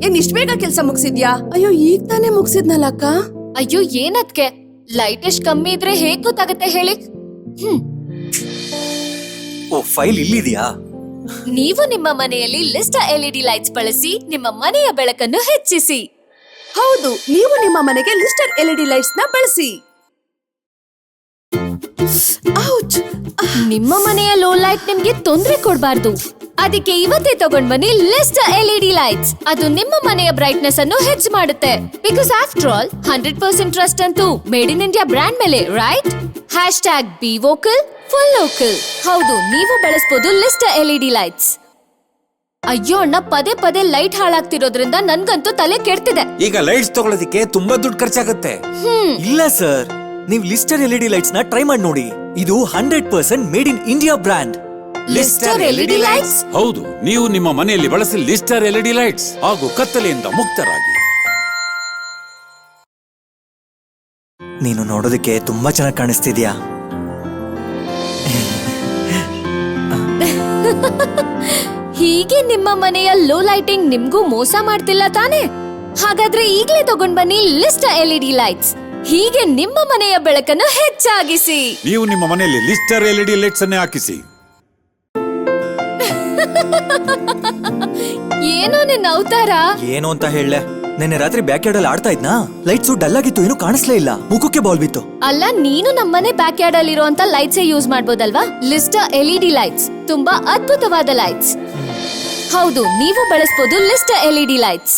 ಏನ್ ಇಷ್ಟ ಬೇಗ ಕೆಲ್ಸ ಮುಗಿಸಿದ್ಯಾ? ಅಯ್ಯೋ ಈಗ ತಾನೇ ಮುಗಿಸಿದ್ನಲ್ಲ ಅಕ್ಕ. ಅಯ್ಯೋ ಏನದ್ಕೆ ಲೈಟ್ ಎಷ್ಟ್ ಕಮ್ಮಿ ಇದ್ರೆ ಹೇಗ್ ಗೊತ್ತಾಗತ್ತೆ ಹೇಳಿ? ಓ ಫೈಲ್ ಇಲ್ಲಿದ್ಯಾ? ನೀವು ನಿಮ್ಮ ಮನೆಯಲ್ಲಿ ಲಿಸ್ಟಾ ಎಲ್ಇಡಿ ಲೈಟ್ಸ್ ಬಳಸಿ ನಿಮ್ಮ ಮನೆಯ ಬೆಳಕನ್ನು ಹೆಚ್ಚಿಸಿ. ಹೌದು, ನೀವು ನಿಮ್ಮ ಮನೆಗೆ ಲಿಸ್ಟರ್ ಎಲ್ಇಡಿ ಲೈಟ್ಸ್ ನ ಬಳಸಿ. ಔಚ್! ನಿಮ್ಮ ಮನೆಯ ಲೋ ಲೈಟ್ ನಿಮ್ಗೆ ತೊಂದರೆ ಕೊಡಬಾರ್ದು. ಅದಕ್ಕೆ ಇವತ್ತೇ ತಗೊಂಡ್ ಬನ್ನಿ ಲಿಸ್ಟಾ ಎಲ್ಇಡಿ ಲೈಟ್ಸ್. ಅದು ನಿಮ್ಮ ಮನೆಯ ಬ್ರೈಟ್ನೆಸ್ ಅನ್ನು ಹೆಚ್ಚು ಮಾಡುತ್ತೆ. ಬಿಕಾಸ್ ಆಫ್ಟರ್ ಆಲ್ 100% ಟ್ರಸ್ಟ್ ಅಂತೂ ಮೇಡ್ ಇನ್ ಇಂಡಿಯಾ ಬ್ರ್ಯಾಂಡ್ ಮೇಲೆ, right? #B vocal full local. ಹೌದು, ನೀವು ಬಳಸಬಹುದು ಲಿಸ್ಟಾ ಎಲ್ಇಡಿ ಲೈಟ್ಸ್. ಅಯ್ಯೋ ಅಣ್ಣ, ಪದೇ ಪದೇ ಲೈಟ್ ಹಾಳಾಗ್ತಿರೋದ್ರಿಂದ ನನ್ಗಂತೂ ತಲೆ ಕೆಡ್ತಿದೆ. ಈಗ ಲೈಟ್ಸ್ ತಗೊಳ್ಳೋದಕ್ಕೆ ತುಂಬಾ ದುಡ್ಡು ಖರ್ಚಾಗುತ್ತೆ. ಇಲ್ಲ ಸರ್, ನೀವು ಲಿಸ್ಟರ್ ಎಲ್ಇಡಿ ಲೈಟ್ಸ್ ನ ಟ್ರೈ ಮಾಡಿ ನೋಡಿ. ಇದು 100% made in India brand. Lister LED lights. ಹೌದು, ನೀವು ನಿಮ್ಮ ಮನೆಯಲ್ಲಿ ಬಳಸಿ ಲಿಸ್ಟರ್ ಎಲ್ಇಡಿ ಲೈಟ್ಸ್ ಹಾಗೂ ಕತ್ತಲೆಯಿಂದ ಮುಕ್ತರಾಗಿ. ನೀನು ನೋಡೋದಕ್ಕೆ ತುಂಬಾ ಚೆನ್ನಾಗಿ ಕಾಣಿಸ್ತಿದ್ಯಾ. ಹೀಗೆ ನಿಮ್ಮ ಮನೆಯ ಲೋ ಲೈಟಿಂಗ್ ನಿಮ್ಗೂ ಮೋಸ ಮಾಡ್ತಿಲ್ಲ ತಾನೆ? ಹಾಗಾದ್ರೆ ಈಗಲೇ ತಗೊಂಡ್ ಬನ್ನಿ ಲಿಸ್ಟಾ ಎಲ್ಇಡಿ ಲೈಟ್ಸ್. ಹೀಗೆ ನಿಮ್ಮ ಮನೆಯ ಬೆಳಕನ್ನು ಹೆಚ್ಚಾಗಿಸಿ. ನೀವು ನಿಮ್ಮ ಮನೆಯಲ್ಲಿ ಲಿಸ್ಟರ್ ಎಲ್ಇಡಿ ಲೈಟ್ಸ್ ಅನ್ನೇ ಹಾಕಿಸಿ. ಏನೋ ನಿನ್ನ ಅವತಾರ? ಏನು ಅಂತ ಹೇಳಲೆ? ನೆನ್ನೆ ರಾತ್ರಿ ಬ್ಯಾಕ್ ಯಾರ್ಡ್ ಅಲ್ಲಿ ಆಡ್ತಾ ಇದ್ನಾ, ಲೈಟ್ಸ್ ಡಲ್ ಆಗಿತ್ತು, ಏನು ಕಾಣಿಸ್ಲೇ ಇಲ್ಲ, ಮುಖಕ್ಕೆ ಬಾಲ್ ಬಿತ್ತು. ಅಲ್ಲ, ನೀನು ನಮ್ಮನೆ ಬ್ಯಾಕ್ ಯಾರ್ಡ್ ಅಲ್ಲಿ ಇರುವಂತ ಲೈಟ್ಸ್ ಯೂಸ್ ಮಾಡ್ಬೋದಲ್ವಾ? ಲಿಸ್ಟಾ ಎಲ್ಇಡಿ ಲೈಟ್ಸ್ ತುಂಬಾ ಅದ್ಭುತವಾದ ಲೈಟ್ಸ್. ಹೌದು, ನೀವು ಬಳಸಬಹುದು ಲಿಸ್ಟಾ ಎಲ್ಇಡಿ ಲೈಟ್ಸ್.